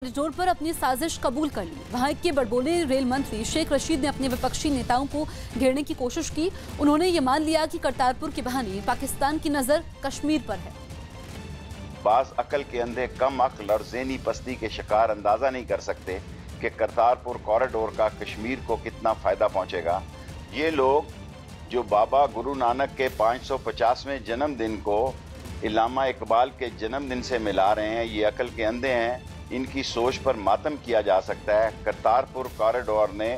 जोड़ पर अपनी साजिश कबूल कर ली। वहां के बड़बोले रेल मंत्री शेख रशीद ने अपने विपक्षी नेताओं को घेरने की कोशिश की। उन्होंने ये मान लिया कि करतारपुर के बहाने पाकिस्तान की नजर कश्मीर पर है। बाज अकल के अंधे कम अक्ल और ज़हनी पस्ती के शिकार अंदाजा नहीं कर सकते कि करतारपुर कॉरिडोर का कश्मीर को कितना फायदा पहुंचेगा। ये लोग जो बाबा गुरु नानक के 550वें जन्मदिन को इल्लामा इकबाल के जन्मदिन से मिला रहे हैं, ये अकल के अंधे हैं। इनकी सोच पर मातम किया जा सकता है। करतारपुर कॉरिडोर ने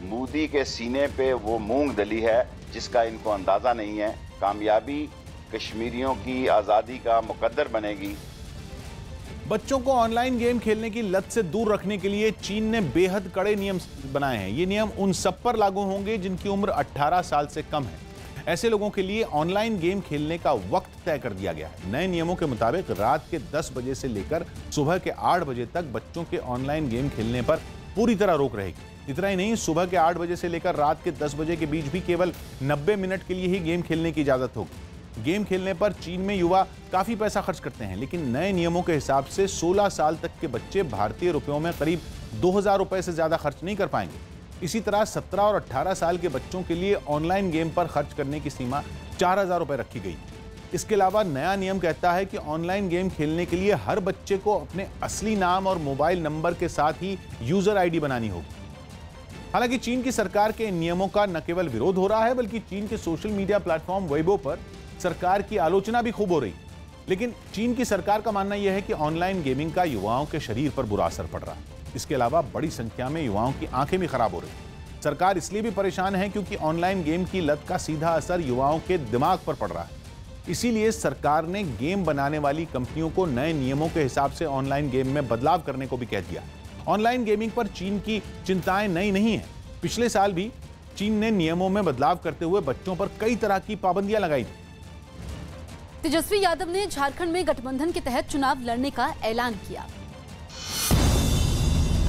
मोदी के सीने पे वो मूंग दली है जिसका इनको अंदाजा नहीं है। कामयाबी कश्मीरियों की आज़ादी का मुकद्दर बनेगी। बच्चों को ऑनलाइन गेम खेलने की लत से दूर रखने के लिए चीन ने बेहद कड़े नियम बनाए हैं। ये नियम उन सब पर लागू होंगे जिनकी उम्र 18 साल से कम है। ऐसे लोगों के लिए ऑनलाइन गेम खेलने का वक्त तय कर दिया गया है। नए नियमों के मुताबिक रात के 10 बजे से लेकर सुबह के 8 बजे तक बच्चों के ऑनलाइन गेम खेलने पर पूरी तरह रोक रहेगी। इतना ही नहीं, सुबह के 8 बजे से लेकर रात के 10 बजे के बीच भी केवल 90 मिनट के लिए ही गेम खेलने की इजाजत होगी। गेम खेलने पर चीन में युवा काफी पैसा खर्च करते हैं, लेकिन नए नियमों के हिसाब से 16 साल तक के बच्चे भारतीय रुपयों में करीब 2000 रुपए से ज्यादा खर्च नहीं कर पाएंगे। इसी तरह 17 और 18 साल के बच्चों के लिए ऑनलाइन गेम पर खर्च करने की सीमा 4000 रुपए रखी गई। इसके अलावा नया नियम कहता है कि ऑनलाइन गेम खेलने के लिए हर बच्चे को अपने असली नाम और मोबाइल नंबर के साथ ही यूजर आईडी बनानी होगी। हालांकि चीन की सरकार के इन नियमों का न केवल विरोध हो रहा है, बल्कि चीन के सोशल मीडिया प्लेटफॉर्म वेइबो पर सरकार की आलोचना भी खूब हो रही। लेकिन चीन की सरकार का मानना यह है कि ऑनलाइन गेमिंग का युवाओं के शरीर पर बुरा असर पड़ रहा है। इसके अलावा बड़ी संख्या में युवाओं की आंखें भी खराब हो रही। सरकार इसलिए भी परेशान है क्योंकि ऑनलाइन गेम की लत का सीधा असर युवाओं के दिमाग पर पड़ रहा है। इसीलिए सरकार ने गेम बनाने वाली कंपनियों को नए नियमों के हिसाब से ऑनलाइन गेम में बदलाव करने को भी कह दिया। ऑनलाइन गेमिंग पर चीन की चिंताएं नई नहीं है। पिछले साल भी चीन ने नियमों में बदलाव करते हुए बच्चों पर कई तरह की पाबंदियां लगाई थी। तेजस्वी यादव ने झारखंड में गठबंधन के तहत चुनाव लड़ने का ऐलान किया।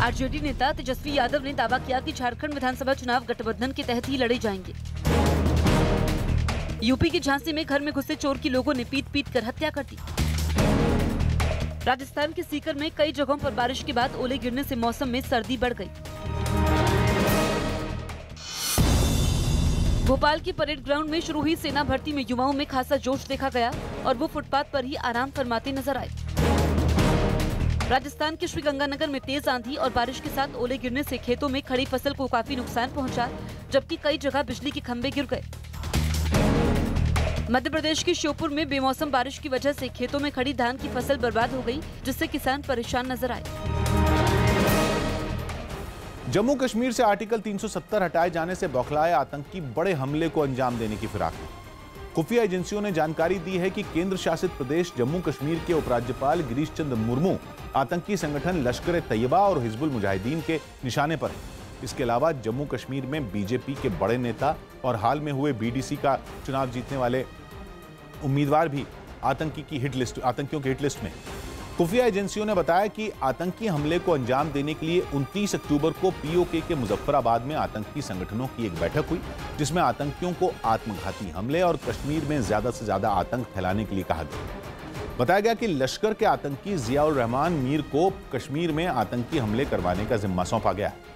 आरजेडी नेता तेजस्वी यादव ने दावा किया कि झारखंड विधानसभा चुनाव गठबंधन के तहत ही लड़े जाएंगे। यूपी के झांसी में घर में घुसे चोर की लोगों ने पीट कर हत्या कर दी। राजस्थान के सीकर में कई जगहों पर बारिश के बाद ओले गिरने से मौसम में सर्दी बढ़ गई। भोपाल के परेड ग्राउंड में शुरू हुई सेना भर्ती में युवाओं में खासा जोश देखा गया और वो फुटपाथ पर ही आराम फरमाते नजर आए। राजस्थान के श्रीगंगानगर में तेज आंधी और बारिश के साथ ओले गिरने से खेतों में खड़ी फसल को काफी नुकसान पहुंचा, जबकि कई जगह बिजली के खंभे गिर गए। मध्य प्रदेश के श्योपुर में बेमौसम बारिश की वजह से खेतों में खड़ी धान की फसल बर्बाद हो गई, जिससे किसान परेशान नजर आए। जम्मू कश्मीर से आर्टिकल 370 हटाए जाने से बौखलाए आतंकी बड़े हमले को अंजाम देने की फिराक में। खुफिया एजेंसियों ने जानकारी दी है कि केंद्र शासित प्रदेश जम्मू कश्मीर के उपराज्यपाल गिरीश चंद्र मुर्मू आतंकी संगठन लश्कर ए तैयबा और हिजबुल मुजाहिदीन के निशाने पर हैं। इसके अलावा जम्मू कश्मीर में बीजेपी के बड़े नेता और हाल में हुए बीडीसी का चुनाव जीतने वाले उम्मीदवार भी आतंकियों की हिट लिस्ट में। खुफिया एजेंसियों ने बताया कि आतंकी हमले को अंजाम देने के लिए 29 अक्टूबर को पीओके के मुजफ्फराबाद में आतंकी संगठनों की एक बैठक हुई, जिसमें आतंकियों को आत्मघाती हमले और कश्मीर में ज्यादा से ज्यादा आतंक फैलाने के लिए कहा गया। बताया गया कि लश्कर के आतंकी जियाउर रहमान मीर को कश्मीर में आतंकी हमले करवाने का जिम्मा सौंपा गया है।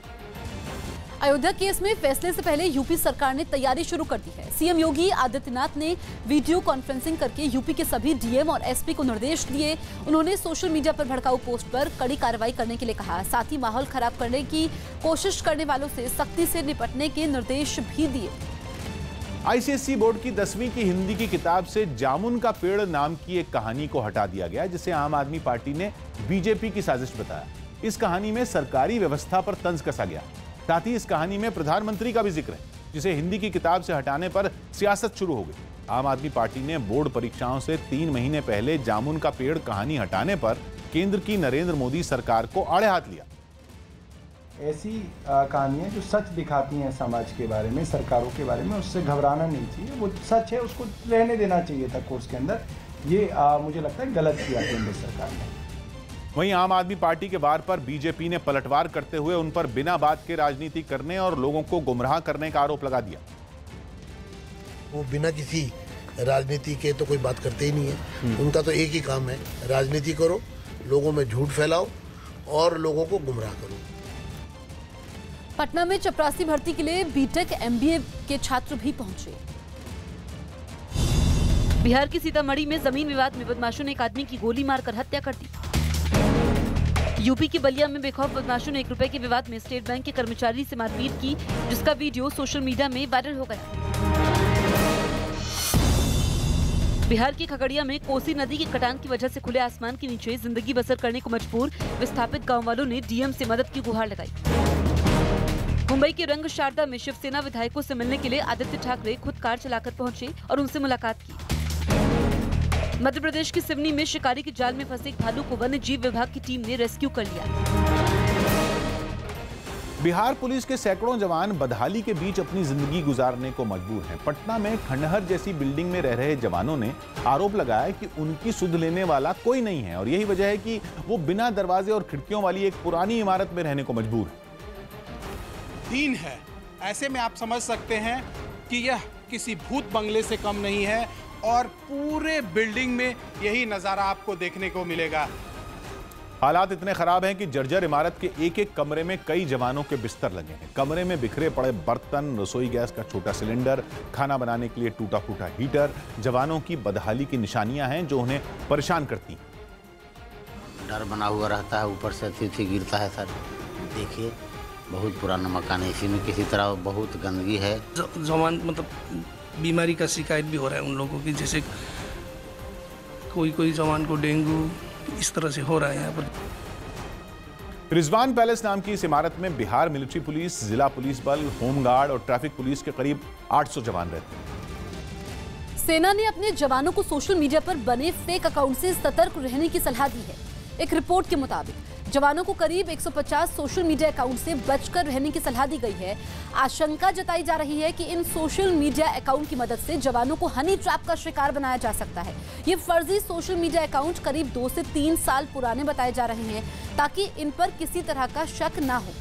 अयोध्या केस में फैसले से पहले यूपी सरकार ने तैयारी शुरू कर दी है। सीएम योगी आदित्यनाथ ने वीडियो कॉन्फ्रेंसिंग करके यूपी के सभी डीएम और एसपी को निर्देश दिए। उन्होंने सोशल मीडिया पर भड़काऊ पोस्ट पर कड़ी कार्रवाई करने के लिए कहा। साथ ही माहौल खराब करने की कोशिश करने वालों से सख्ती से निपटने के निर्देश भी दिए। आईसीएसई बोर्ड की 10वीं की हिंदी की किताब से जामुन का पेड़ नाम की एक कहानी को हटा दिया गया, जिसे आम आदमी पार्टी ने बीजेपी की साजिश बताया। इस कहानी में सरकारी व्यवस्था पर तंज कसा गया। साथ ही इस कहानी में प्रधानमंत्री का भी जिक्र है, जिसे हिंदी की किताब से हटाने पर सियासत शुरू हो गई। आम आदमी पार्टी ने बोर्ड परीक्षाओं से 3 महीने पहले जामुन का पेड़ कहानी हटाने पर केंद्र की नरेंद्र मोदी सरकार को आड़े हाथ लिया। ऐसी कहानियां जो सच दिखाती हैं समाज के बारे में, सरकारों के बारे में, उससे घबराना नहीं चाहिए। वो सच है, उसको रहने देना चाहिए था कोर्स के अंदर। ये मुझे लगता है गलत किया केंद्र सरकार ने। वहीं आम आदमी पार्टी के वार पर बीजेपी ने पलटवार करते हुए उन पर बिना बात के राजनीति करने और लोगों को गुमराह करने का आरोप लगा दिया। वो बिना किसी राजनीति के तो कोई बात करते ही नहीं है। उनका तो एक ही काम है, राजनीति करो, लोगों में झूठ फैलाओ और लोगों को गुमराह करूं। पटना में चपरासी भर्ती के लिए बीटेक एमबीए के छात्र भी पहुंचे। बिहार की सीतामढ़ी में जमीन विवाद में बदमाशों ने एक आदमी की गोली मारकर हत्या कर दी। यूपी की बलिया में बेखौफ बदमाशों ने 1 रुपए के विवाद में स्टेट बैंक के कर्मचारी से मारपीट की, जिसका वीडियो सोशल मीडिया में वायरल हो गया। बिहार के खगड़िया में कोसी नदी की कटान की वजह से खुले आसमान के नीचे जिंदगी बसर करने को मजबूर विस्थापित गांव वालों ने डीएम से मदद की गुहार लगाई। मुंबई के रंग शारदा में शिवसेना विधायकों से मिलने के लिए आदित्य ठाकरे खुद कार चलाकर पहुंचे और उनसे मुलाकात की। मध्य प्रदेश की सिवनी में शिकारी के जाल में फंसे एक भालू को वन्य जीव विभाग की टीम ने रेस्क्यू कर लिया। बिहार पुलिस के सैकड़ों जवान बदहाली के बीच अपनी जिंदगी गुजारने को मजबूर हैं। पटना में खंडहर जैसी बिल्डिंग में रह रहे जवानों ने आरोप लगाया कि उनकी सुध लेने वाला कोई नहीं है और यही वजह है कि वो बिना दरवाजे और खिड़कियों वाली एक पुरानी इमारत में रहने को मजबूर है। दिन है, ऐसे में आप समझ सकते हैं कि यह किसी भूत बंगले से कम नहीं है और पूरे बिल्डिंग में यही नजारा आपको देखने को मिलेगा। हालात इतने खराब हैं कि जर्जर इमारत के एक एक कमरे में कई जवानों के बिस्तर लगे हैं। कमरे में बिखरे पड़े बर्तन, रसोई गैस का छोटा सिलेंडर, खाना बनाने के लिए टूटा फूटा हीटर जवानों की बदहाली की निशानियां हैं जो उन्हें परेशान करती हैं। डर बना हुआ रहता है, ऊपर से अतिथि गिरता है। सर देखिए, बहुत पुराना मकान है, इसी में किसी तरह बहुत गंदगी है। जवान मतलब बीमारी का शिकायत भी हो रहा है उन लोगों की, जैसे कोई जवान को डेंगू इस तरह से हो रहा है यहाँ पर। रिजवान पैलेस नाम की इस इमारत में बिहार मिलिट्री पुलिस, जिला पुलिस बल, होमगार्ड और ट्रैफिक पुलिस के करीब 800 जवान रहते हैं। सेना ने अपने जवानों को सोशल मीडिया पर बने फेक अकाउंट से सतर्क रहने की सलाह दी है। एक रिपोर्ट के मुताबिक जवानों को करीब 150 सोशल मीडिया अकाउंट से बचकर रहने की सलाह दी गई है। आशंका जताई जा रही है कि इन सोशल मीडिया अकाउंट की मदद से जवानों को हनी ट्रैप का शिकार बनाया जा सकता है। ये फर्जी सोशल मीडिया अकाउंट करीब 2 से 3 साल पुराने बताए जा रहे हैं ताकि इन पर किसी तरह का शक ना हो।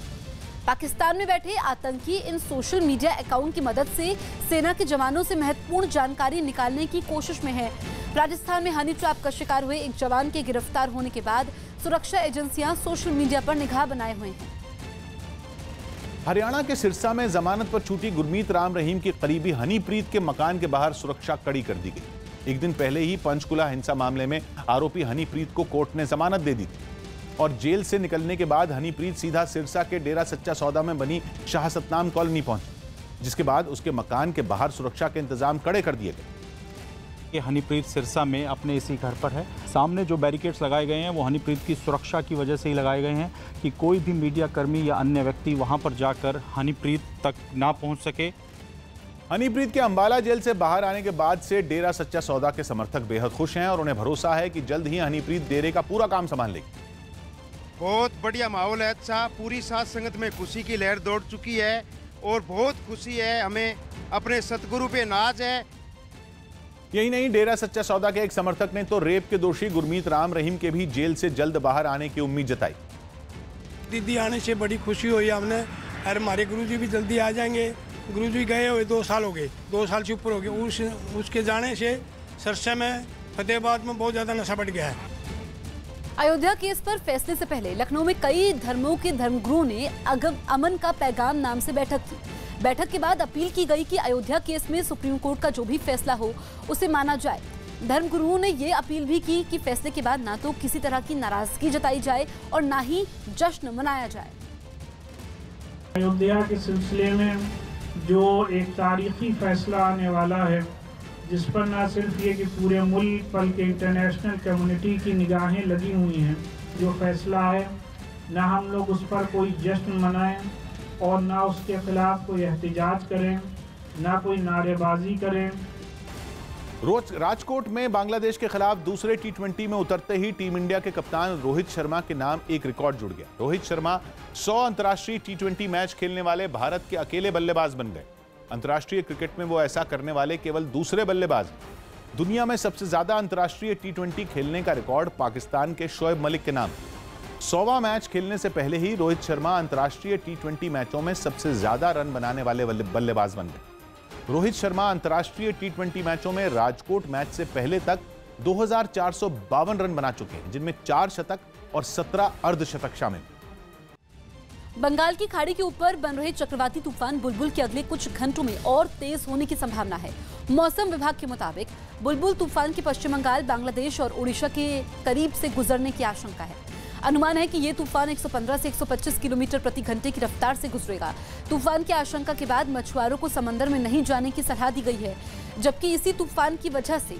पाकिस्तान में बैठे आतंकी इन सोशल मीडिया अकाउंट की मदद से सेना के जवानों से महत्वपूर्ण जानकारी निकालने की कोशिश में है। राजस्थान में हनी ट्रैप का शिकार हुए एक जवान के गिरफ्तार होने के बाद सुरक्षा एजेंसियां सोशल मीडिया पर निगाह बनाए हुए हैं। हरियाणा के सिरसा में जमानत पर छूटी गुरमीत राम रहीम की करीबी हनीप्रीत के मकान के बाहर सुरक्षा कड़ी कर दी गई। एक दिन पहले ही पंचकुला हिंसा मामले में आरोपी हनीप्रीत को कोर्ट ने जमानत दे दी थी और जेल से निकलने के बाद हनीप्रीत सीधा सिरसा के डेरा सच्चा सौदा में बनी शाह सतनाम कॉलोनी पहुंची, जिसके बाद उसके मकान के बाहर सुरक्षा के इंतजाम कड़े कर दिए गए। हनीप्रीत सिरसा में अपने इसी घर पर है। सामने जो बैरिकेड्स लगाए गए हैं वो हनीप्रीत की सुरक्षा की वजह से ही लगाए गए हैं कि कोई भी मीडिया कर्मी या अन्य व्यक्ति वहां पर जाकर हनीप्रीत तक ना पहुंच सके। हनीप्रीत के अंबाला जेल से बाहर आने के बाद से डेरा सच्चा सौदा के समर्थक बेहद खुश हैं और उन्हें भरोसा है कि जल्द ही हनीप्रीत डेरे का पूरा काम संभाल लेगी। बहुत बढ़िया माहौल है, अच्छा, पूरी साथ संगत में खुशी की लहर दौड़ चुकी है और बहुत खुशी है, हमें अपने सतगुरु पे नाज है। यही नहीं, डेरा सच्चा सौदा के एक समर्थक ने तो रेप के दोषी गुरमीत राम रहीम के भी जेल से जल्द बाहर आने की उम्मीद जताई। दीदी आने से बड़ी खुशी हुई हमने, और हमारे गुरुजी भी जल्दी आ जाएंगे। गुरुजी गए हुए 2 साल हो गए, 2 साल से ऊपर हो गए। उसके जाने से सरसा में, फतेहाबाद में बहुत ज्यादा नशा बढ़ गया है। अयोध्या केस पर फैसले से पहले लखनऊ में कई धर्मों के धर्मगुरुओं ने अमन का पैगाम नाम से बैठक की। बैठक के बाद अपील की गई कि अयोध्या केस में सुप्रीम कोर्ट का जो भी फैसला हो उसे माना जाए। धर्मगुरुओं ने ये अपील भी की कि फैसले के बाद ना तो किसी तरह की नाराजगी जताई जाए और ना ही जश्न मनाया जाए। अयोध्या के सिलसिले में जो एक तारीखी फैसला आने वाला है, जिस पर ना सिर्फ ये कि पूरे मुल्क बल्कि इंटरनेशनल कम्युनिटी की निगाहें लगी हुई हैं, जो फैसला है ना हम लोग उस पर कोई जश्न मनाएं और ना उसके खिलाफ कोई एहतिजाज करें, ना कोई नारेबाजी करें। राजकोट में बांग्लादेश के खिलाफ दूसरे T20 में उतरते ही टीम इंडिया के कप्तान रोहित शर्मा के नाम एक रिकॉर्ड जुड़ गया। रोहित शर्मा 100 अंतर्राष्ट्रीय T20 मैच खेलने वाले भारत के अकेले बल्लेबाज बन गए। अंतर्राष्ट्रीय क्रिकेट में वो ऐसा करने वाले केवल दूसरे बल्लेबाज। दुनिया में सबसे ज्यादा अंतर्राष्ट्रीय T20 खेलने का रिकॉर्ड पाकिस्तान के शोएब मलिक के नाम। 100वां मैच खेलने से पहले ही रोहित शर्मा अंतर्राष्ट्रीय T20 मैचों में सबसे ज्यादा रन बनाने वाले बल्लेबाज बन गए। रोहित शर्मा अंतर्राष्ट्रीय T20 मैचों में राजकोट मैच से पहले तक 2452 रन बना चुके हैं, जिनमें 4 शतक और 17 अर्धशतक शामिल। बंगाल की खाड़ी के ऊपर बन रहे चक्रवाती तूफान बुलबुल के अगले कुछ घंटों में और तेज होने की संभावना है। मौसम विभाग के मुताबिक बुलबुल तूफान के पश्चिम बंगाल, बांग्लादेश और ओडिशा के करीब से गुजरने की आशंका है। अनुमान है कि ये तूफान 115 से 125 किलोमीटर प्रति घंटे की रफ्तार से गुजरेगा। तूफान की आशंका के बाद मछुआरों को समंदर में नहीं जाने की सलाह दी गई है, जबकि इसी तूफान की वजह से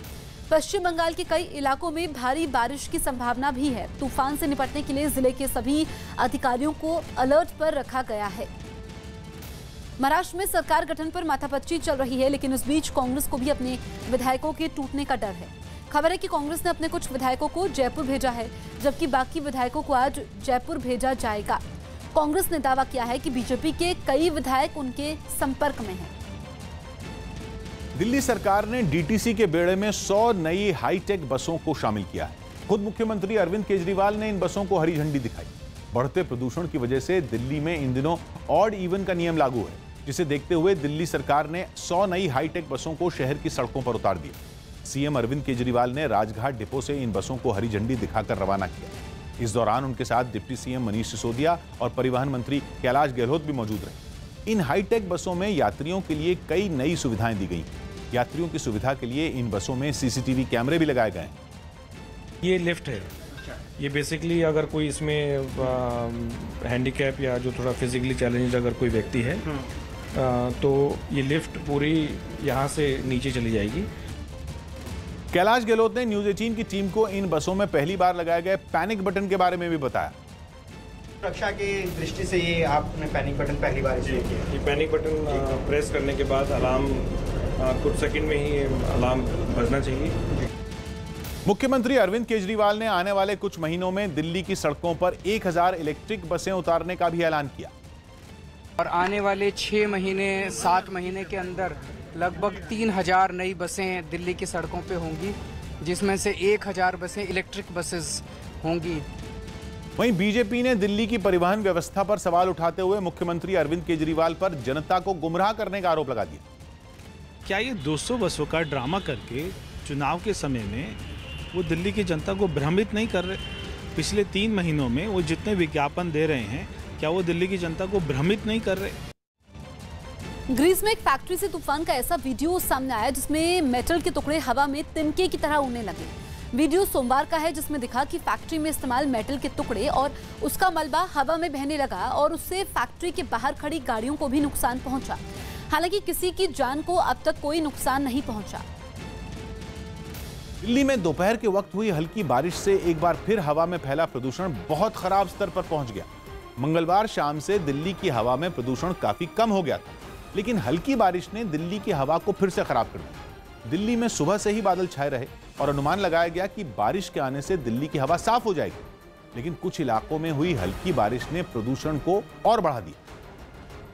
पश्चिम बंगाल के कई इलाकों में भारी बारिश की संभावना भी है। तूफान से निपटने के लिए जिले के सभी अधिकारियों को अलर्ट पर रखा गया है। महाराष्ट्र में सरकार गठन पर माथापच्ची चल रही है, लेकिन इस बीच कांग्रेस को भी अपने विधायकों के टूटने का डर है। खबर है कि कांग्रेस ने अपने कुछ विधायकों को जयपुर भेजा है, जबकि बाकी विधायकों को आज जयपुर भेजा जाएगा। कांग्रेस ने दावा किया है कि बीजेपी के कई विधायक उनके संपर्क में हैं। दिल्ली सरकार ने डीटीसी के बेड़े में 100 नई हाईटेक बसों को शामिल किया है। खुद मुख्यमंत्री अरविंद केजरीवाल ने इन बसों को हरी झंडी दिखाई। बढ़ते प्रदूषण की वजह से दिल्ली में इन दिनों ऑड इवन का नियम लागू है, जिसे देखते हुए दिल्ली सरकार ने 100 नई हाईटेक बसों को शहर की सड़कों पर उतार दिया। सीएम अरविंद केजरीवाल ने राजघाट डिपो से इन बसों को हरी झंडी दिखाकर रवाना किया। इस दौरान उनके साथ डिप्टी सीएम मनीष सिसोदिया और परिवहन मंत्री कैलाश गहलोत भी मौजूद रहे। इन हाईटेक बसों में यात्रियों के लिए कई नई सुविधाएं दी गई। यात्रियों की सुविधा के लिए इन बसों में सीसीटीवी कैमरे भी लगाए गए हैं। ये लिफ्ट है, ये बेसिकली अगर कोई इसमें हैंडीकैप या जो थोड़ा फिजिकली चैलेंज अगर कोई व्यक्ति है तो ये लिफ्ट पूरी यहाँ से नीचे चली जाएगी। कैलाश गहलोत ने न्यूज 18 की टीम को इन बसों में पहली बार लगाए गए पैनिक बटन के बारे में भी बताया। सुरक्षा की दृष्टि से ये आपने पैनिक बटन पहली बार इसलिए किया। ये पैनिक बटन प्रेस करने के बाद अलार्म कुछ सेकंड में ही अलार्म बजना चाहिए। मुख्यमंत्री अरविंद केजरीवाल ने आने वाले कुछ महीनों में दिल्ली की सड़कों पर 1000 इलेक्ट्रिक बसें उतारने का भी ऐलान किया और आने वाले 6 महीने 7 महीने के अंदर लगभग 3000 नई बसें दिल्ली की सड़कों पे होंगी, जिसमें से 1000 बसें इलेक्ट्रिक बसेस होंगी। वहीं बीजेपी ने दिल्ली की परिवहन व्यवस्था पर सवाल उठाते हुए मुख्यमंत्री अरविंद केजरीवाल पर जनता को गुमराह करने का आरोप लगा दिया। क्या ये 200 बसों का ड्रामा करके चुनाव के समय में वो दिल्ली की जनता को भ्रमित नहीं कर रहे? पिछले 3 महीनों में वो जितने विज्ञापन दे रहे हैं, क्या वो दिल्ली की जनता को भ्रमित नहीं कर रहे? ग्रीस में एक फैक्ट्री से तूफान का ऐसा वीडियो सामने आया जिसमें मेटल के टुकड़े हवा में तिनके की तरह उड़ने लगे। वीडियो सोमवार का है, जिसमें दिखा कि फैक्ट्री में इस्तेमाल मेटल के टुकड़े और उसका मलबा हवा में बहने लगा और उससे फैक्ट्री के बाहर खड़ी गाड़ियों को भी नुकसान पहुंचा। हालांकि किसी की जान को अब तक कोई नुकसान नहीं पहुंचा। दिल्ली में दोपहर के वक्त हुई हल्की बारिश से एक बार फिर हवा में फैला प्रदूषण बहुत खराब स्तर पर पहुंच गया। मंगलवार शाम से दिल्ली की हवा में प्रदूषण काफी कम हो गया था, लेकिन हल्की बारिश ने दिल्ली की हवा को फिर से खराब कर दिया। दिल्ली में सुबह से ही बादल छाए रहे और अनुमान लगाया गया कि बारिश के आने से दिल्ली की हवा साफ हो जाएगी, लेकिन कुछ इलाकों में हुई हल्की बारिश ने प्रदूषण को और बढ़ा दिया।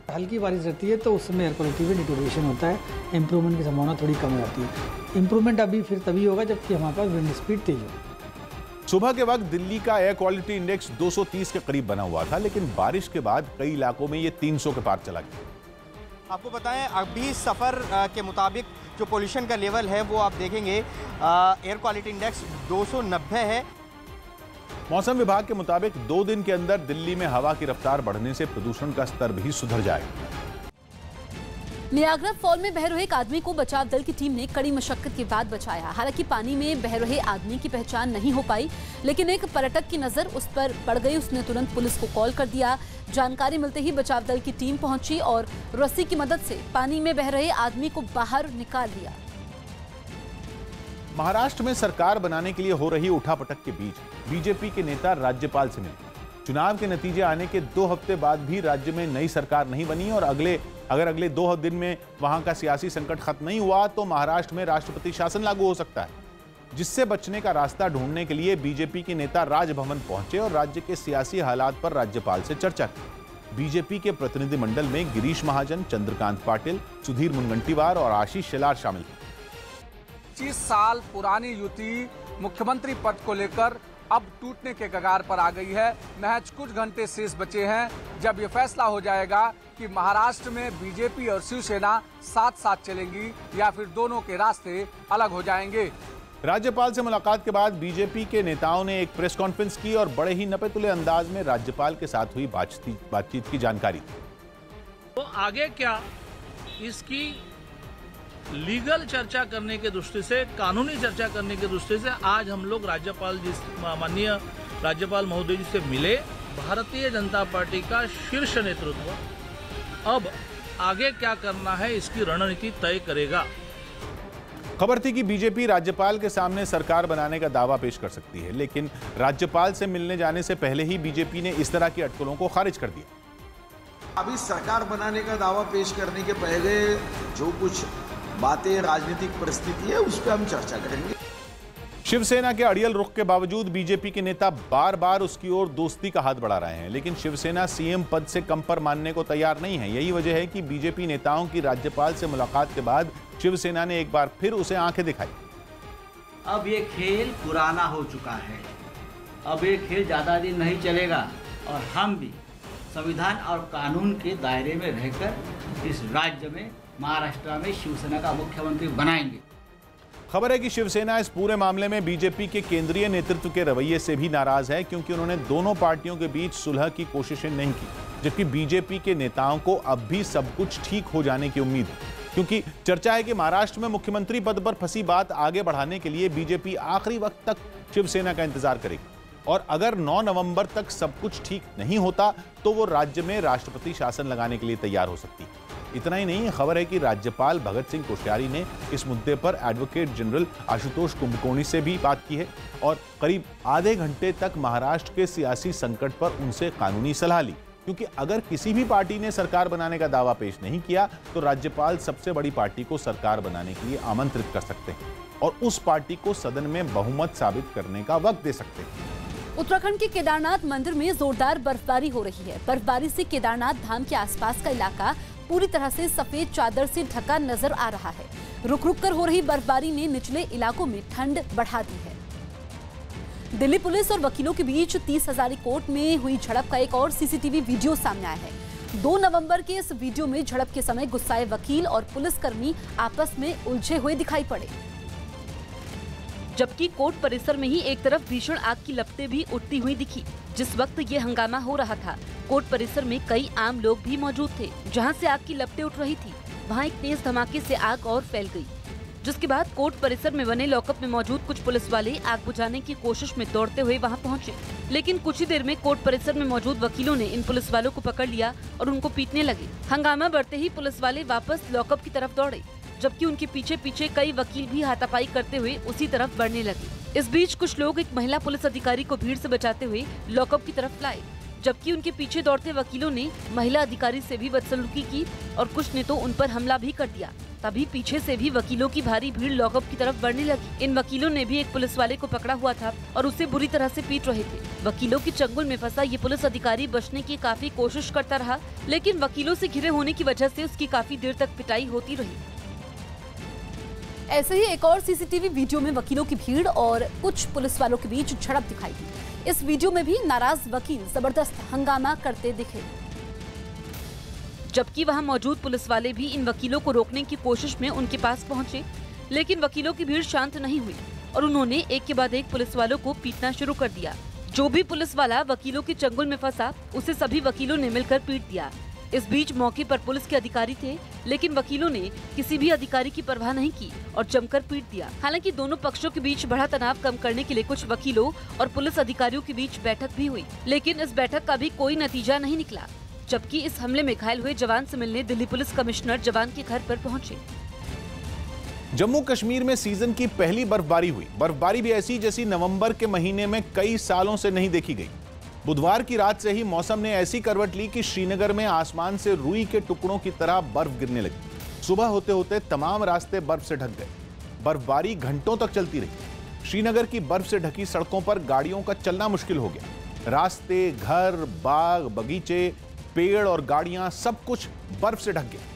हल्की बारिश रहती है तो उसमें एयर क्वालिटी में डिटोरेशन होता है, इंप्रूवमेंट की संभावना थोड़ी कम हो जाती है। इंप्रूवमेंट अभी फिर तभी होगा जबकि हमारे पास विंड स्पीड तेज हो। सुबह के वक्त दिल्ली का एयर क्वालिटी इंडेक्स 230 के करीब बना हुआ था, लेकिन बारिश के बाद कई इलाकों में ये 300 के पार चला गया। आपको बताएं, अभी सफ़र के मुताबिक जो पोल्यूशन का लेवल है वो आप देखेंगे एयर क्वालिटी इंडेक्स 290 है। मौसम विभाग के मुताबिक 2 दिन के अंदर दिल्ली में हवा की रफ्तार बढ़ने से प्रदूषण का स्तर भी सुधर जाएगा। नियाग्रा फॉल में बह रहे एक आदमी को बचाव दल की टीम ने कड़ी मशक्कत के बाद बचाया। हालांकि पानी में बह रहे आदमी की पहचान नहीं हो पाई, लेकिन एक पर्यटक की नजर उस पर पड़ गई। उसने तुरंत पुलिस को कॉल कर दिया। जानकारी मिलते ही बचाव दल की टीम पहुंची और रस्सी की मदद से पानी में बह रहे आदमी को बाहर निकाल लिया। महाराष्ट्र में सरकार बनाने के लिए हो रही उठापटक के बीच बीजेपी के नेता राज्यपाल से मिले। चुनाव के नतीजे आने के 2 हफ्ते बाद भी राज्य में नई सरकार नहीं बनी और अगर अगले 2 दिन में वहां का सियासी संकट खत्म नहीं हुआ तो महाराष्ट्र में राष्ट्रपति शासन लागू हो सकता है, जिससे बचने का रास्ता ढूंढने के लिए बीजेपी के नेता राजभवन पहुंचे और राज्य के सियासी हालात पर राज्यपाल से चर्चा की। बीजेपी के प्रतिनिधिमंडल में गिरीश महाजन, चंद्रकांत पाटिल, सुधीर मुनगंटीवार और आशीष शेलार शामिल थे। 25 साल पुरानी युति मुख्यमंत्री पद को लेकर अब टूटने के कगार पर आ गई है। महज कुछ घंटे शेष बचे हैं जब यह फैसला हो जाएगा कि महाराष्ट्र में बीजेपी और शिवसेना साथ साथ चलेंगी या फिर दोनों के रास्ते अलग हो जाएंगे। राज्यपाल से मुलाकात के बाद बीजेपी के नेताओं ने एक प्रेस कॉन्फ्रेंस की और बड़े ही नपे-तुले अंदाज में राज्यपाल के साथ हुई बातचीत की जानकारी दी। तो आगे क्या, इसकी लीगल चर्चा करने के दृष्टि से, कानूनी चर्चा करने की दृष्टि से आज हम लोग माननीय राज्यपाल महोदय जी से मिले। भारतीय जनता पार्टी का शीर्ष नेतृत्व अब आगे क्या करना है इसकी रणनीति तय करेगा। खबर थी कि बीजेपी राज्यपाल के सामने सरकार बनाने का दावा पेश कर सकती है, लेकिन राज्यपाल से मिलने जाने से पहले ही बीजेपी ने इस तरह की अटकलों को खारिज कर दिया। अभी सरकार बनाने का दावा पेश करने के पहले जो कुछ बातें, राजनीतिक परिस्थिति है, उस पर हम चर्चा करेंगे। शिवसेना के अड़ियल रुख के बावजूद बीजेपी के नेता बार बार उसकी ओर दोस्ती का हाथ बढ़ा रहे हैं, लेकिन शिवसेना सीएम पद से कम पर मानने को तैयार नहीं है। यही वजह है कि बीजेपी नेताओं की राज्यपाल से मुलाकात के बाद शिवसेना ने एक बार फिर उसे आंखें दिखाई। अब ये खेल पुराना हो चुका है, अब ये खेल ज्यादा दिन नहीं चलेगा और हम भी संविधान और कानून के दायरे में रहकर इस राज्य में, महाराष्ट्र में शिवसेना का मुख्यमंत्री बनाएंगे। खबर है कि शिवसेना इस पूरे मामले में बीजेपी के केंद्रीय नेतृत्व के रवैये से भी नाराज है, क्योंकि उन्होंने दोनों पार्टियों के बीच सुलह की कोशिशें नहीं की, जबकि बीजेपी के नेताओं को अब भी सब कुछ ठीक हो जाने की उम्मीद है। क्योंकि चर्चा है कि महाराष्ट्र में मुख्यमंत्री पद पर फंसी बात आगे बढ़ाने के लिए बीजेपी आखिरी वक्त तक शिवसेना का इंतजार करेगी, और अगर 9 नवंबर तक सब कुछ ठीक नहीं होता तो वो राज्य में राष्ट्रपति शासन लगाने के लिए तैयार हो सकती है। इतना ही नहीं, खबर है कि राज्यपाल भगत सिंह कोश्यारी ने इस मुद्दे पर एडवोकेट जनरल आशुतोष कुंभकोणी से भी बात की है और करीब आधे घंटे तक महाराष्ट्र के सियासी संकट पर उनसे कानूनी सलाह ली, क्योंकि अगर किसी भी पार्टी ने सरकार बनाने का दावा पेश नहीं किया तो राज्यपाल सबसे बड़ी पार्टी को सरकार बनाने के लिए आमंत्रित कर सकते हैं और उस पार्टी को सदन में बहुमत साबित करने का वक्त दे सकते हैं। उत्तराखंड के केदारनाथ मंदिर में जोरदार बर्फबारी हो रही है। बर्फबारी से केदारनाथ धाम के आसपास का इलाका पूरी तरह से सफेद चादर से ढका नजर आ रहा है। रुक रुक कर हो रही बर्फबारी ने निचले इलाकों में ठंड बढ़ा दी है। दिल्ली पुलिस और वकीलों के बीच 30 हजारी कोर्ट में हुई झड़प का एक और सीसीटीवी वीडियो सामने आया है। 2 नवंबर के इस वीडियो में झड़प के समय गुस्साए वकील और पुलिसकर्मी आपस में उलझे हुए दिखाई पड़े, जबकि कोर्ट परिसर में ही एक तरफ भीषण आग की लपटें भी उठती हुई दिखी। जिस वक्त ये हंगामा हो रहा था, कोर्ट परिसर में कई आम लोग भी मौजूद थे। जहां से आग की लपटें उठ रही थी, वहां एक तेज धमाके से आग और फैल गई, जिसके बाद कोर्ट परिसर में बने लॉकअप में मौजूद कुछ पुलिस वाले आग बुझाने की कोशिश में दौड़ते हुए वहां पहुंचे, लेकिन कुछ ही देर में कोर्ट परिसर में मौजूद वकीलों ने इन पुलिस वालों को पकड़ लिया और उनको पीटने लगे। हंगामा बढ़ते ही पुलिस वाले वापस लॉकअप की तरफ दौड़े, जबकि उनके पीछे पीछे कई वकील भी हाथापाई करते हुए उसी तरफ बढ़ने लगे। इस बीच कुछ लोग एक महिला पुलिस अधिकारी को भीड़ से बचाते हुए लॉकअप की तरफ लाए, जबकि उनके पीछे दौड़ते वकीलों ने महिला अधिकारी से भी बदसलूकी की और कुछ ने तो उन पर हमला भी कर दिया। तभी पीछे से भी वकीलों की भारी भीड़ लॉकअप की तरफ बढ़ने लगी। इन वकीलों ने भी एक पुलिस वाले को पकड़ा हुआ था और उसे बुरी तरह से पीट रहे थे। वकीलों की चंगुल में फंसा ये पुलिस अधिकारी बचने की काफी कोशिश करता रहा, लेकिन वकीलों से घिरे होने की वजह से उसकी काफी देर तक पिटाई होती रही। ऐसे ही एक और सीसीटीवी वीडियो में वकीलों की भीड़ और कुछ पुलिस वालों के बीच झड़प दिखाई दी। इस वीडियो में भी नाराज वकील जबरदस्त हंगामा करते दिखे, जबकि वहां मौजूद पुलिस वाले भी इन वकीलों को रोकने की कोशिश में उनके पास पहुंचे, लेकिन वकीलों की भीड़ शांत नहीं हुई और उन्होंने एक के बाद एक पुलिस वालों को पीटना शुरू कर दिया। जो भी पुलिस वाला वकीलों की चंगुल में फंसा, उसे सभी वकीलों ने मिलकर पीट दिया। इस बीच मौके पर पुलिस के अधिकारी थे, लेकिन वकीलों ने किसी भी अधिकारी की परवाह नहीं की और जमकर पीट दिया। हालांकि दोनों पक्षों के बीच बढ़ा तनाव कम करने के लिए कुछ वकीलों और पुलिस अधिकारियों के बीच बैठक भी हुई, लेकिन इस बैठक का भी कोई नतीजा नहीं निकला। जबकि इस हमले में घायल हुए जवान से मिलने दिल्ली पुलिस कमिश्नर जवान के घर पर पहुंचे। जम्मू कश्मीर में सीजन की पहली बर्फबारी हुई। बर्फबारी भी ऐसी जैसी नवंबर के महीने में कई सालों से नहीं देखी गई। बुधवार की रात से ही मौसम ने ऐसी करवट ली कि श्रीनगर में आसमान से रुई के टुकड़ों की तरह बर्फ गिरने लगी। सुबह होते होते तमाम रास्ते बर्फ से ढक गए। बर्फबारी घंटों तक चलती रही। श्रीनगर की बर्फ से ढकी सड़कों पर गाड़ियों का चलना मुश्किल हो गया। रास्ते, घर, बाग, बगीचे, पेड़ और गाड़ियां सब कुछ बर्फ से ढक गए।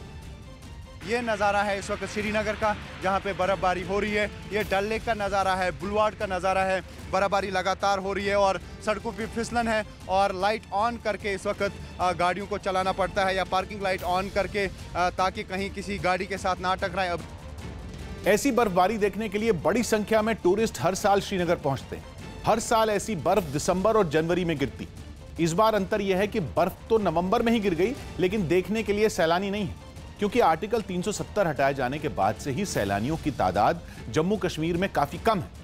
ये नज़ारा है इस वक्त श्रीनगर का, जहाँ पे बर्फबारी हो रही है। ये डल लेक का नज़ारा है, बुलवार्ड का नज़ारा है। बर्फबारी लगातार हो रही है और सड़कों पे फिसलन है और लाइट ऑन करके इस वक्त गाड़ियों को चलाना पड़ता है या पार्किंग लाइट ऑन करके, ताकि कहीं किसी गाड़ी के साथ ना टकराए। अब ऐसी बर्फबारी देखने के लिए बड़ी संख्या में टूरिस्ट हर साल श्रीनगर पहुंचते हैं। हर साल ऐसी बर्फ दिसंबर और जनवरी में गिरती। इस बार अंतर यह है कि बर्फ तो नवंबर में ही गिर गई, लेकिन देखने के लिए सैलानी नहीं है, क्योंकि आर्टिकल 370 हटाए जाने के बाद से ही सैलानियों की तादाद जम्मू कश्मीर में काफी कम है।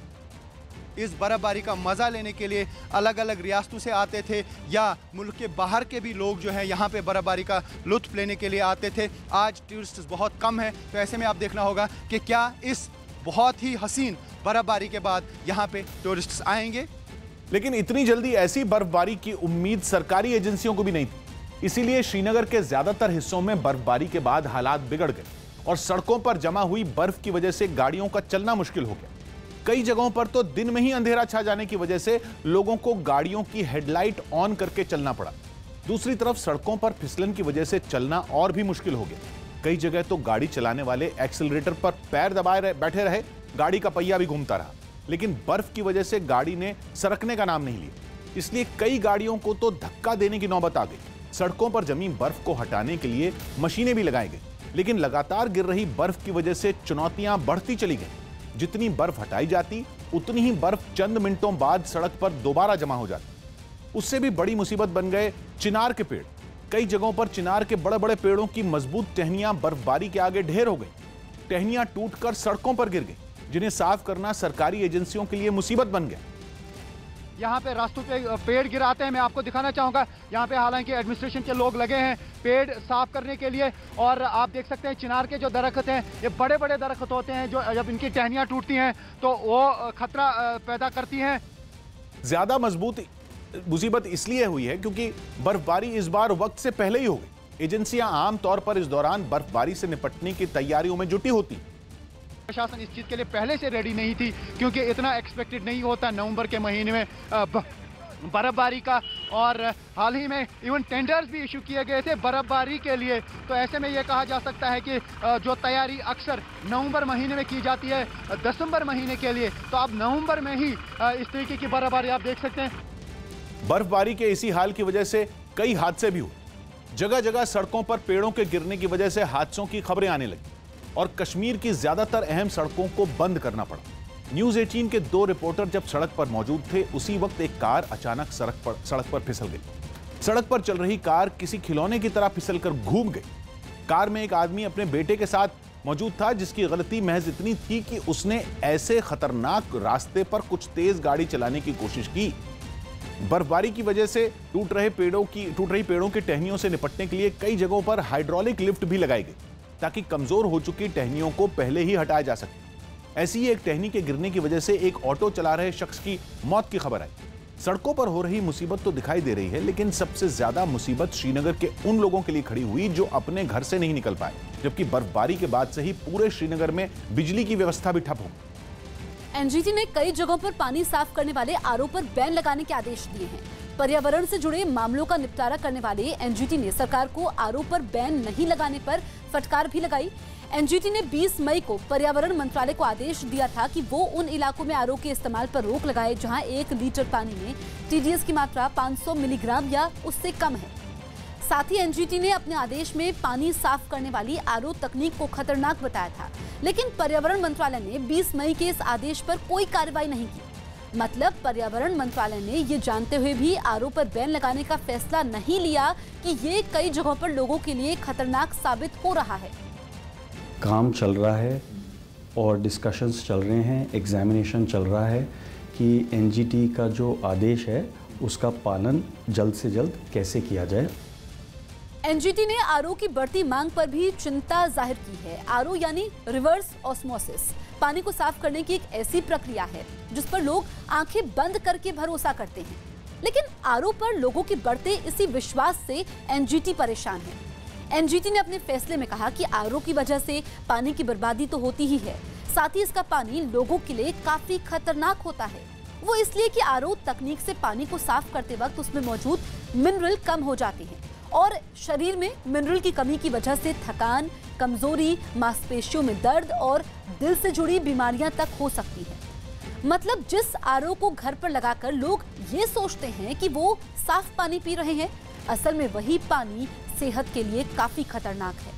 इस बर्फबारी का मज़ा लेने के लिए अलग अलग रियासतों से आते थे या मुल्क के बाहर के भी लोग जो हैं यहाँ पे बर्फबारी का लुत्फ लेने के लिए आते थे। आज टूरिस्ट बहुत कम है, तो ऐसे में आप देखना होगा कि क्या इस बहुत ही हसीन बर्फबारी के बाद यहाँ पे टूरिस्ट आएंगे। लेकिन इतनी जल्दी ऐसी बर्फबारी की उम्मीद सरकारी एजेंसियों को भी नहीं थी। इसीलिए श्रीनगर के ज्यादातर हिस्सों में बर्फबारी के बाद हालात बिगड़ गए और सड़कों पर जमा हुई बर्फ की वजह से गाड़ियों का चलना मुश्किल हो गया। कई जगहों पर तो दिन में ही अंधेरा छा जाने की वजह से लोगों को गाड़ियों की हेडलाइट ऑन करके चलना पड़ा। दूसरी तरफ सड़कों पर फिसलन की वजह से चलना और भी मुश्किल हो गया। कई जगह तो गाड़ी चलाने वाले एक्सीलरेटर पर पैर दबाए बैठे रहे, गाड़ी का पहिया भी घूमता रहा, लेकिन बर्फ की वजह से गाड़ी ने सरकने का नाम नहीं लिया। इसलिए कई गाड़ियों को तो धक्का देने की नौबत आ गई। सड़कों पर जमी बर्फ को हटाने के लिए मशीनें भी लगाई गई, लेकिन लगातार गिर रही बर्फ की वजह से चुनौतियां बढ़ती चली गई। जितनी बर्फ हटाई जाती, उतनी ही बर्फ चंद मिनटों बाद सड़क पर दोबारा जमा हो जाती। उससे भी बड़ी मुसीबत बन गए चिनार के पेड़। कई जगहों पर चिनार के बड़े बड़े पेड़ों की मजबूत टहनियां बर्फबारी के आगे ढेर हो गई। टहनियां टूटकर सड़कों पर गिर गई, जिन्हें साफ करना सरकारी एजेंसियों के लिए मुसीबत बन गया। यहाँ पे रास्तों पे पेड़ गिराते हैं, मैं आपको दिखाना चाहूँगा। यहाँ पे हालांकि एडमिनिस्ट्रेशन के लोग लगे हैं पेड़ साफ करने के लिए, और आप देख सकते हैं चिनार के जो दरख्त हैं ये बड़े बड़े दरख्त होते हैं, जो जब इनकी टहनियाँ टूटती हैं तो वो खतरा पैदा करती हैं। ज्यादा मजबूत मुसीबत इसलिए हुई है क्योंकि बर्फबारी इस बार वक्त से पहले ही हो गई। एजेंसियां आमतौर पर इस दौरान बर्फबारी से निपटने की तैयारियों में जुटी होती। प्रशासन इस चीज़ के लिए पहले से रेडी नहीं थी, क्योंकि इतना एक्सपेक्टेड नहीं होता नवंबर के महीने में बर्फबारी का। और हाल ही में इवन टेंडर्स भी इशू किए गए थे बर्फबारी के लिए। तो ऐसे में ये कहा जा सकता है कि जो तैयारी अक्सर नवंबर महीने में की जाती है दिसंबर महीने के लिए, तो अब नवंबर में ही इस तरीके की बर्फबारी आप देख सकते हैं। बर्फबारी के इसी हाल की वजह से कई हादसे भी हुए। जगह जगह सड़कों पर पेड़ों के गिरने की वजह से हादसों की खबरें आने लगी और कश्मीर की ज्यादातर अहम सड़कों को बंद करना पड़ा। न्यूज 18 के 2 रिपोर्टर जब सड़क पर मौजूद थे, उसी वक्त एक कार अचानक सड़क पर फिसल गई। सड़क पर चल रही कार किसी खिलौने की तरह फिसलकर घूम गई। कार में एक आदमी अपने बेटे के साथ मौजूद था, जिसकी गलती महज इतनी थी कि उसने ऐसे खतरनाक रास्ते पर कुछ तेज गाड़ी चलाने की कोशिश की। बर्फबारी की वजह से टूट रही पेड़ों की टहनियों से निपटने के लिए कई जगहों पर हाइड्रोलिक लिफ्ट भी लगाई गई, ताकि कमजोर हो चुकी टहनियों को पहले ही हटाया जा सके। ऐसी ही एक टहनी के गिरने की वजह से एक ऑटो चला रहे शख्स की मौत की खबर आई। सड़कों पर हो रही मुसीबत तो दिखाई दे रही है, लेकिन सबसे ज्यादा मुसीबत श्रीनगर के उन लोगों के लिए खड़ी हुई जो अपने घर से नहीं निकल पाए, जबकि बर्फबारी के बाद से ही पूरे श्रीनगर में बिजली की व्यवस्था भी ठप हो गई। एनजीटी ने कई जगहों पर पानी साफ करने वाले आरओ पर बैन लगाने के आदेश दिए हैं। पर्यावरण से जुड़े मामलों का निपटारा करने वाले एनजीटी ने सरकार को आरओ पर बैन नहीं लगाने पर फटकार भी लगाई। एनजीटी ने 20 मई को पर्यावरण मंत्रालय को आदेश दिया था कि वो उन इलाकों में आरओ के इस्तेमाल पर रोक लगाए जहां 1 लीटर पानी में टीडीएस की मात्रा 500 मिलीग्राम या उससे कम है। साथ ही एनजीटी ने अपने आदेश में पानी साफ करने वाली आरओ तकनीक को खतरनाक बताया था, लेकिन पर्यावरण मंत्रालय ने 20 मई के इस आदेश पर कोई कार्रवाई नहीं की। मतलब पर्यावरण मंत्रालय ने ये जानते हुए भी आरओ पर बैन लगाने का फैसला नहीं लिया कि ये कई जगहों पर लोगों के लिए खतरनाक साबित हो रहा है। काम चल रहा है और डिस्कशंस चल रहे हैं, एग्जामिनेशन चल रहा है कि एनजीटी का जो आदेश है उसका पालन जल्द से जल्द कैसे किया जाए। एनजीटी ने आरओ की बढ़ती मांग पर भी चिंता जाहिर की है। आरओ यानी रिवर्स ऑस्मोसिस पानी को साफ करने की एक ऐसी प्रक्रिया है जिस पर लोग आंखें बंद करके भरोसा करते हैं, लेकिन आरओ पर लोगों के बढ़ते इसी विश्वास से एनजीटी परेशान है। एनजीटी ने अपने फैसले में कहा कि आरओ की वजह से पानी की बर्बादी तो होती ही है, साथ ही इसका पानी लोगों के लिए काफी खतरनाक होता है। वो इसलिए कि आरओ तकनीक से पानी को साफ करते वक्त उसमें मौजूद मिनरल कम हो जाते हैं और शरीर में मिनरल की कमी की वजह से थकान, कमजोरी, मांसपेशियों में दर्द और दिल से जुड़ी बीमारियां तक हो सकती है। मतलब जिस आरओ को घर पर लगाकर लोग ये सोचते हैं कि वो साफ पानी पी रहे हैं, असल में वही पानी सेहत के लिए काफी खतरनाक है।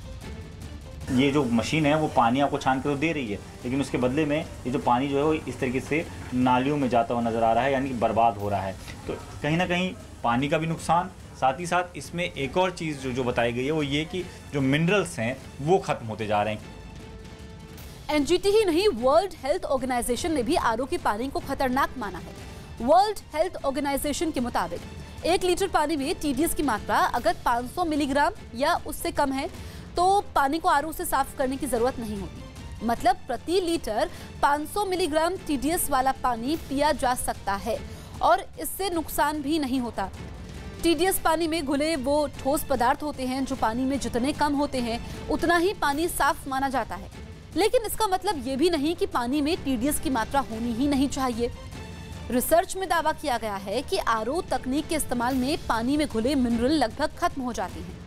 ये जो मशीन है वो पानी आपको छान कर तो दे रही है, लेकिन उसके बदले में ये जो पानी जो है वो इस तरीके से नालियों में जाता हुआ नज़र आ रहा है, यानी कि बर्बाद हो रहा है। तो कहीं ना कहीं पानी का भी नुकसान, साथ ही साथ इसमें एक और चीज़ जो बताई गई है वो ये कि जो मिनरल्स हैं वो ख़त्म होते जा रहे हैं। एनजीटी ही नहीं, वर्ल्ड हेल्थ ऑर्गेनाइजेशन ने भी आरओ के पानी को खतरनाक माना है। वर्ल्ड हेल्थ ऑर्गेनाइजेशन के मुताबिक 1 लीटर पानी में टीडीएस की मात्रा अगर 500 मिलीग्राम या उससे कम है तो पानी को आरओ से साफ करने की जरूरत नहीं होती। मतलब प्रति लीटर 500 मिलीग्राम टीडीएस वाला पानी पिया जा सकता है और इससे नुकसान भी नहीं होता। टीडीएस पानी में घुले वो ठोस पदार्थ होते हैं जो पानी में जितने कम होते हैं उतना ही पानी साफ माना जाता है। लेकिन इसका मतलब ये भी नहीं कि पानी में टीडीएस की मात्रा होनी ही नहीं चाहिए। रिसर्च में दावा किया गया है कि आरओ तकनीक के इस्तेमाल में पानी में घुले मिनरल लगभग खत्म हो जाते हैं।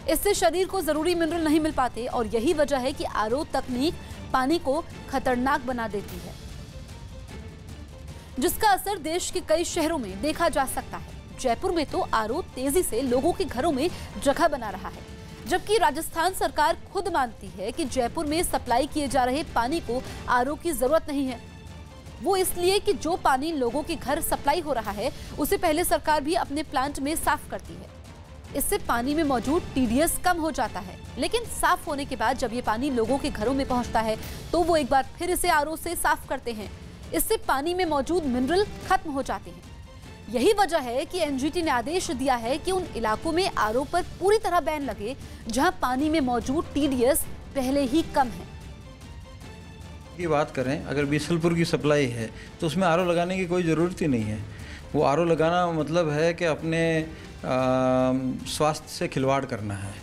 इससे शरीर को जरूरी मिनरल नहीं मिल पाते और यही वजह है कि आरओ तकनीक पानी को खतरनाक बना देती है, जिसका असर देश के कई शहरों में देखा जा सकता है। जयपुर में तो आरओ तेजी से लोगों के घरों में जगह बना रहा है, जबकि राजस्थान सरकार खुद मानती है कि जयपुर में सप्लाई किए जा रहे पानी को आरओ की जरूरत नहीं है। वो इसलिए कि जो पानी लोगों के घर सप्लाई हो रहा है उसे पहले सरकार भी अपने प्लांट में साफ करती है। इससे पानी में मौजूद टीडीएस कम हो जाता है, लेकिन साफ होने के बाद जब ये पानी लोगों के घरों में पहुंचता है तो वो एक बार फिर इसे आरओ से साफ करते हैं। इससे पानी में मौजूद मिनरल खत्म हो जाते हैं। यही वजह है कि एनजीटी ने आदेश दिया है कि उन इलाकों में आरओ पर पूरी तरह बैन लगे जहां पानी में मौजूद टीडीएस पहले ही कम है। की बात करें, अगर बीसलपुर की सप्लाई है तो उसमें आरओ लगाने की कोई ज़रूरत ही नहीं है। वो आरओ लगाना मतलब है कि अपने स्वास्थ्य से खिलवाड़ करना है।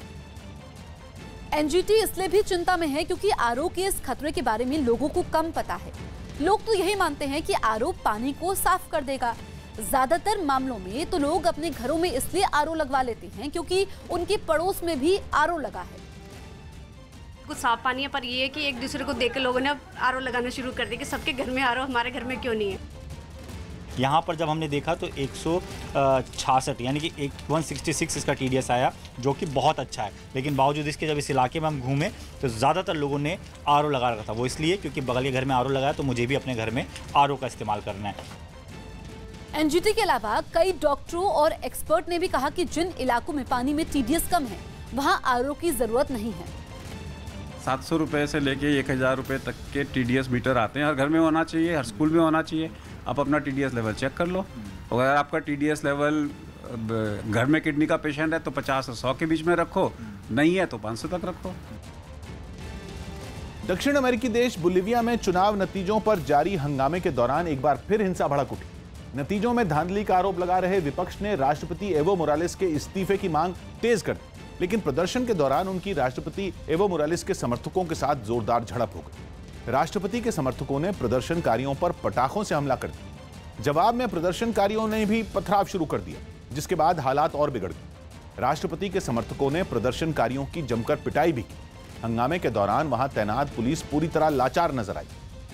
एनजीटी इसलिए भी चिंता में है क्योंकि आरओ के इस खतरे के बारे में लोगों को कम पता है। लोग तो यही मानते हैं कि आरओ पानी को साफ कर देगा। ज्यादातर मामलों में तो लोग अपने घरों में इसलिए आरओ लगवा लेते हैं क्योंकि उनके पड़ोस में भी आरओ लगा है। कुछ साफ पानी है, पर ये है कि एक दूसरे को देख के लोगों ने आरओ लगाना शुरू कर दिया कि सबके घर में आरओ, हमारे घर में क्यों नहीं है। यहाँ पर जब हमने देखा तो 166 यानी कि 166 इसका टीडीएस आया, जो कि बहुत अच्छा है। लेकिन बावजूद इसके जब इस इलाके में हम घूमे तो ज़्यादातर लोगों ने आरओ लगा रखा था। वो इसलिए क्योंकि बगल के घर में आरओ लगाया तो मुझे भी अपने घर में आरओ का इस्तेमाल करना है। एनजीटी के अलावा कई डॉक्टरों और एक्सपर्ट ने भी कहा कि जिन इलाकों में पानी में टीडीएस कम है वहां आरओ की जरूरत नहीं है। 700 रुपये से लेके 1000 रुपये तक के टीडीएस मीटर आते हैं। हर घर में होना चाहिए, हर स्कूल में होना चाहिए। आप अपना टीडीएस लेवल चेक कर लो। अगर आपका टीडीएस लेवल घर में किडनी का पेशेंट है तो 50 और 100 के बीच में रखो, नहीं है तो 500 तक रखो। दक्षिण अमेरिकी देश बोलिविया में चुनाव नतीजों पर जारी हंगामे के दौरान एक बार फिर हिंसा भड़क उठी। नतीजों में धांधली का आरोप लगा रहे विपक्ष ने राष्ट्रपति एवो मोरालेस के इस्तीफे की मांग तेज कर दी, लेकिन प्रदर्शन के दौरान उनकी राष्ट्रपति एवो मोरालेस के समर्थकों के साथ जोरदार झड़प हो गई। राष्ट्रपति के समर्थकों ने प्रदर्शनकारियों पर पटाखों से हमला कर दिया। जवाब में प्रदर्शनकारियों ने भी पथराव शुरू कर दिया, जिसके बाद हालात और बिगड़ गए। राष्ट्रपति के समर्थकों ने प्रदर्शनकारियों की जमकर पिटाई भी की। हंगामे के दौरान वहां तैनात पुलिस पूरी तरह लाचार नजर आई।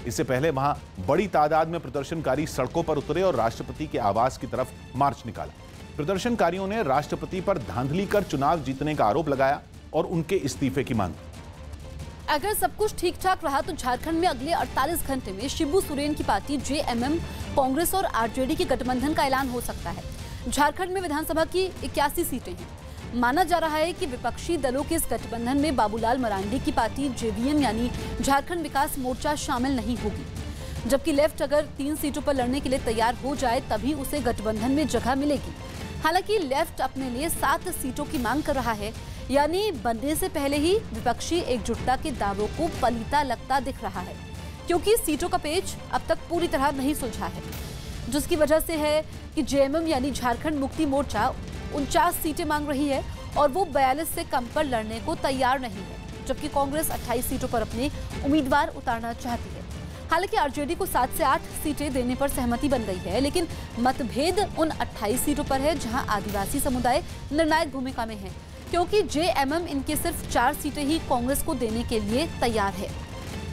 इससे पहले वहां बड़ी तादाद में प्रदर्शनकारी सड़कों पर उतरे और राष्ट्रपति के आवास की तरफ मार्च निकाला। प्रदर्शनकारियों ने राष्ट्रपति पर धांधली कर चुनाव जीतने का आरोप लगाया और उनके इस्तीफे की मांग। अगर सब कुछ ठीक ठाक रहा तो झारखंड में अगले 48 घंटे में शिबू सोरेन की पार्टी जेएमएम, कांग्रेस और आरजेडी के गठबंधन का ऐलान हो सकता है। झारखंड में विधानसभा की 81 सीटें हैं। माना जा रहा है कि विपक्षी दलों के इस गठबंधन में बाबूलाल मरांडी की पार्टी जेवीएम यानी झारखंड विकास मोर्चा शामिल नहीं होगी, जबकि लेफ्ट अगर 3 सीटों पर लड़ने के लिए तैयार हो जाए तभी उसे गठबंधन में जगह मिलेगी। हालांकि लेफ्ट अपने लिए 7 सीटों की मांग कर रहा है, यानी बनने से पहले ही विपक्षी एकजुटता के दावों को पलीता लगता दिख रहा है, क्योंकि सीटों का पेच अब तक पूरी तरह नहीं सुलझा है, जिसकी वजह से है कि जेएमएम यानी झारखंड मुक्ति मोर्चा 49 सीटें मांग रही है और वो 42 से कम पर लड़ने को तैयार नहीं है, जबकि कांग्रेस 28 सीटों पर अपने उम्मीदवार उतारना चाहती है। हालांकि आरजेडी को 7 से 8 सीटें देने पर सहमति बन गई है, लेकिन मतभेद उन 28 सीटों पर है जहां आदिवासी समुदाय निर्णायक भूमिका में है, क्योंकि जेएमएम इनके सिर्फ 4 सीटें ही कांग्रेस को देने के लिए तैयार है।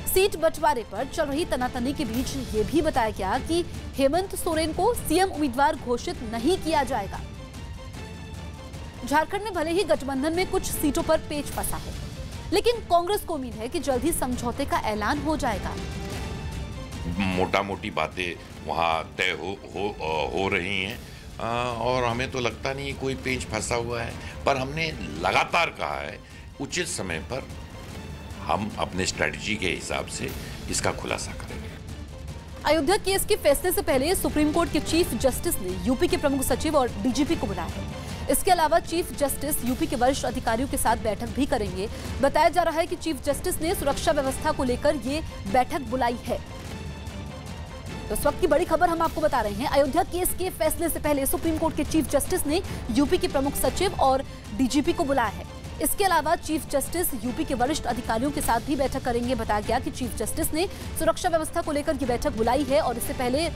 सीट बंटवारे पर चल रही तनातनी के बीच ये भी बताया गया कि हेमंत सोरेन को सीएम उम्मीदवार घोषित नहीं किया जाएगा। झारखंड में भले ही गठबंधन में कुछ सीटों पर पेच फंसा है, लेकिन कांग्रेस को उम्मीद है कि जल्द ही समझौते का ऐलान हो जाएगा। मोटा मोटी बातें वहाँ तय हो रही हैं और हमें तो लगता नहीं कोई पेंच फंसा हुआ है, पर हमने लगातार कहा है उचित समय पर हम अपने स्ट्रेटजी के हिसाब से इसका खुलासा करेंगे। अयोध्या केस के फैसले से पहले सुप्रीम कोर्ट के चीफ जस्टिस ने यूपी के प्रमुख सचिव और डीजीपी को बुलाया है। इसके अलावा चीफ जस्टिस यूपी के वरिष्ठ अधिकारियों के साथ बैठक भी करेंगे। बताया जा रहा है कि चीफ जस्टिस ने सुरक्षा व्यवस्था को लेकर ये बैठक बुलाई है। तो इस वक्त की बड़ी खबर हम आपको बता रहे हैं। अयोध्या केस के फैसले से पहले सुप्रीम कोर्ट के चीफ जस्टिस ने यूपी के प्रमुख सचिव और डीजीपी को बुलाया है। इसके अलावा चीफ जस्टिस यूपी के वरिष्ठ अधिकारियों के साथ भी बैठक करेंगे। बताया गया कि चीफ जस्टिस ने सुरक्षा व्यवस्था को लेकर की बैठक बुलाई है और इससे पहले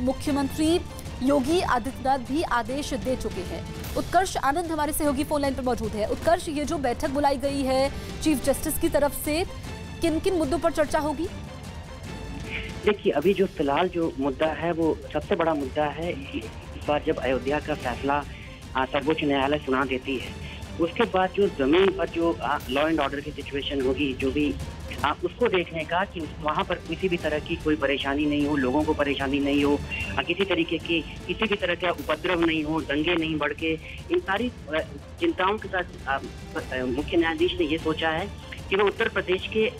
मुख्यमंत्री योगी आदित्यनाथ भी आदेश दे चुके हैं। उत्कर्ष आनंद हमारे सहयोगी फोन लाइन पर मौजूद है। उत्कर्ष, ये जो बैठक बुलाई गई है चीफ जस्टिस की तरफ से, किन किन मुद्दों पर चर्चा होगी? देखिए, अभी जो फिलहाल जो मुद्दा है वो सबसे बड़ा मुद्दा है। इस बार जब अयोध्या का फैसला सर्वोच्च न्यायालय सुना देती है, उसके बाद जो जमीन पर जो लॉ एंड ऑर्डर की सिचुएशन होगी, जो भी उसको देखने का कि वहाँ पर किसी भी तरह की कोई परेशानी नहीं हो, लोगों को परेशानी नहीं हो, किसी तरीके की किसी भी तरह का उपद्रव नहीं हो, दंगे नहीं बढ़ के, इन सारी चिंताओं के साथ मुख्य न्यायाधीश ने ये सोचा है कि वो उत्तर प्रदेश के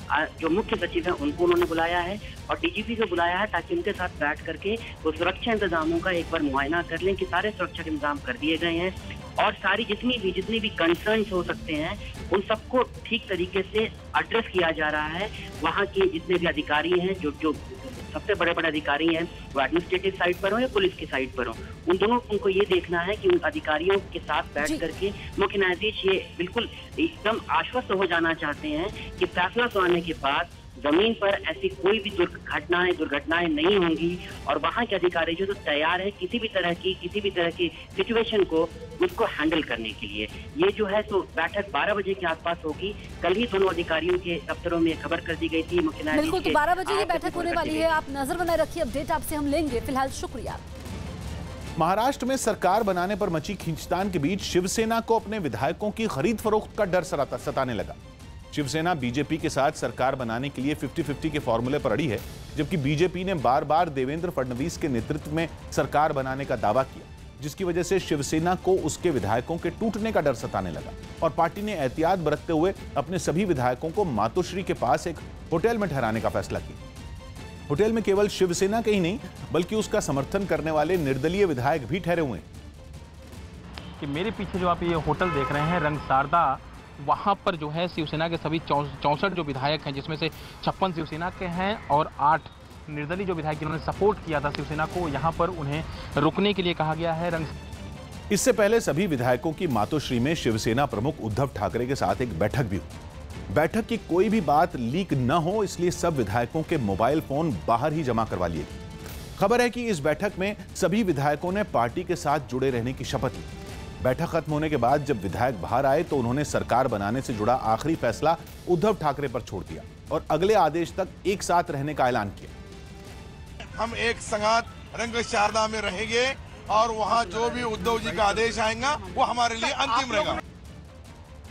जो मुख्य सचिव हैं उनको उन्होंने बुलाया है और डीजीपी को बुलाया है ताकि उनके साथ बैठ करके वो सुरक्षा इंतजामों का एक बार मुआयना कर लें कि सारे सुरक्षा के इंतजाम कर दिए गए हैं और सारी जितनी भी कंसर्न्स हो सकते हैं उन सबको ठीक तरीके से एड्रेस किया जा रहा है। वहाँ के जितने भी अधिकारी हैं, जो सबसे बड़े बड़े अधिकारी हैं, वो एडमिनिस्ट्रेटिव साइड पर हो या पुलिस की साइड पर हो, उनको ये देखना है कि उन अधिकारियों के साथ बैठ करके मुख्य न्यायाधीश ये बिल्कुल एकदम आश्वस्त हो जाना चाहते हैं कि फैसला सुनाने के बाद जमीन पर ऐसी कोई भी दुर्घटनाएं नहीं होंगी और वहाँ के अधिकारी जो तो तैयार है किसी भी तरह की सिचुएशन को उसको हैंडल करने के लिए। ये जो है तो बैठक 12 बजे के आसपास होगी। कल ही दोनों अधिकारियों के दफ्तरों में खबर कर दी गई थी मुख्य न्यायाधीश। बिल्कुल, तो 12 बजे ये बैठक होने वाली है। आप नजर बनाए रखिए, अपडेट आपसे हम लेंगे। फिलहाल शुक्रिया। महाराष्ट्र में सरकार बनाने पर मची खींचतान के बीच शिवसेना को अपने विधायकों की खरीद फरोख्त का डर सताने लगा। शिवसेना बीजेपी के साथ सरकार बनाने के लिए 50-50 के फॉर्मूले पर अड़ी है, जबकि बीजेपी ने बार बार देवेंद्र फडणवीस के नेतृत्व में सरकार बनाने का दावा किया, जिसकी वजह से शिवसेना को उसके विधायकों के टूटने का डर सताने लगा और पार्टी ने एहतियात बरतते हुए अपने सभी विधायकों को मातोश्री के पास एक होटल में ठहराने का फैसला किया। होटल में केवल शिवसेना के ही नहीं बल्कि उसका समर्थन करने वाले निर्दलीय विधायक भी ठहरे हुए हैं। कि मेरे पीछे जो आप ये होटल देख रहे हैं रंगसारदा, वहाँ पर जो है शिवसेना के सभी 64 जो विधायक हैं, जिसमें से 56 शिवसेना के हैं और 8 निर्दलीय जो विधायक जिन्होंने सपोर्ट किया था शिवसेना को, यहाँ पर उन्हें रुकने के लिए कहा गया है। इससे पहले सभी विधायकों की मातोश्री में शिवसेना प्रमुख उद्धव ठाकरे के साथ एक बैठक भी हुई। बैठक की कोई भी बात लीक न हो इसलिए सब विधायकों के मोबाइल फोन बाहर ही जमा करवा लिए गए। खबर है कि इस बैठक में सभी विधायकों ने पार्टी के साथ जुड़े रहने की शपथ ली। बैठक खत्म होने के बाद जब विधायक बाहर आए तो उन्होंने सरकार बनाने से जुड़ा आखिरी फैसला उद्धव ठाकरे पर छोड़ दिया और अगले आदेश तक एक साथ रहने का ऐलान किया। हम एक संगात रंगशारदा में रहेंगे और वहां जो भी उद्धव जी का आदेश आएगा वो हमारे लिए अंतिम रहेगा।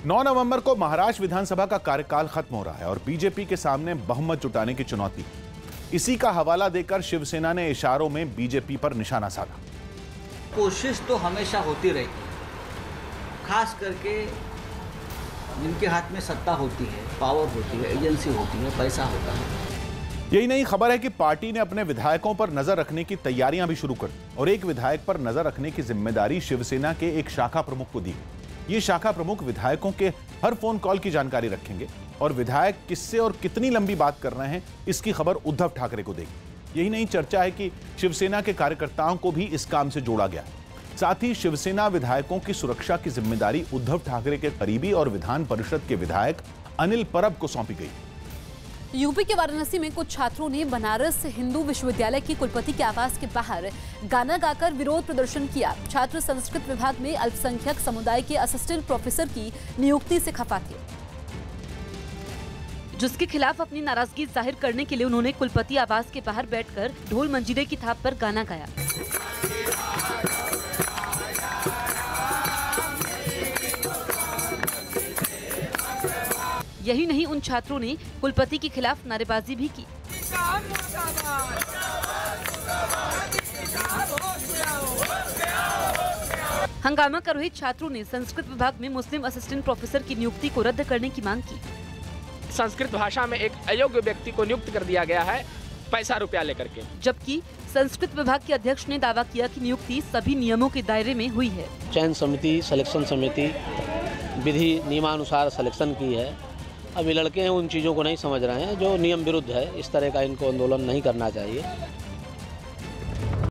9 नवंबर को महाराष्ट्र विधानसभा का कार्यकाल खत्म हो रहा है और बीजेपी के सामने बहुमत जुटाने की चुनौती। इसी का हवाला देकर शिवसेना ने इशारों में बीजेपी पर निशाना साधा। कोशिश तो हमेशा होती रहेगी, खास करके जिनके हाथ में सत्ता होती है, पावर होती है, एजेंसी होती है, पैसा होता है। यही नहीं, खबर है कि पार्टी ने अपने विधायकों पर नजर रखने की तैयारियां भी शुरू कर दी और एक विधायक पर नजर रखने की जिम्मेदारी शिवसेना के एक शाखा प्रमुख को दी। ये शाखा प्रमुख विधायकों के हर फोन कॉल की जानकारी रखेंगे और विधायक किससे और कितनी लंबी बात कर रहे हैं इसकी खबर उद्धव ठाकरे को देगी। यही नहीं, चर्चा है कि शिवसेना के कार्यकर्ताओं को भी इस काम से जोड़ा गया। साथ ही शिवसेना विधायकों की सुरक्षा की जिम्मेदारी उद्धव ठाकरे के करीबी और विधान परिषद के विधायक अनिल परब को सौंपी गई। यूपी के वाराणसी में कुछ छात्रों ने बनारस हिंदू विश्वविद्यालय के कुलपति के आवास के बाहर गाना गाकर विरोध प्रदर्शन किया। छात्र संस्कृत विभाग में अल्पसंख्यक समुदाय के असिस्टेंट प्रोफेसर की नियुक्ति से खफा थे, जिसके खिलाफ अपनी नाराजगी जाहिर करने के लिए उन्होंने कुलपति आवास के बाहर बैठकर ढोल मंजीरे की थाप पर गाना गाया। यही नहीं, उन छात्रों ने कुलपति के खिलाफ नारेबाजी भी की। हंगामा कर रहे छात्रों ने संस्कृत विभाग में मुस्लिम असिस्टेंट प्रोफेसर की नियुक्ति को रद्द करने की मांग की। संस्कृत भाषा में एक अयोग्य व्यक्ति को नियुक्त कर दिया गया है पैसा रुपया लेकर के, जबकि संस्कृत विभाग के अध्यक्ष ने दावा किया कि नियुक्ति सभी नियमों के दायरे में हुई है। चयन समिति, सिलेक्शन समिति विधि नियमानुसार सिलेक्शन की है। अब ये लड़के हैं उन चीज़ों को नहीं समझ रहे हैं जो नियम विरुद्ध है। इस तरह का इनको आंदोलन नहीं करना चाहिए।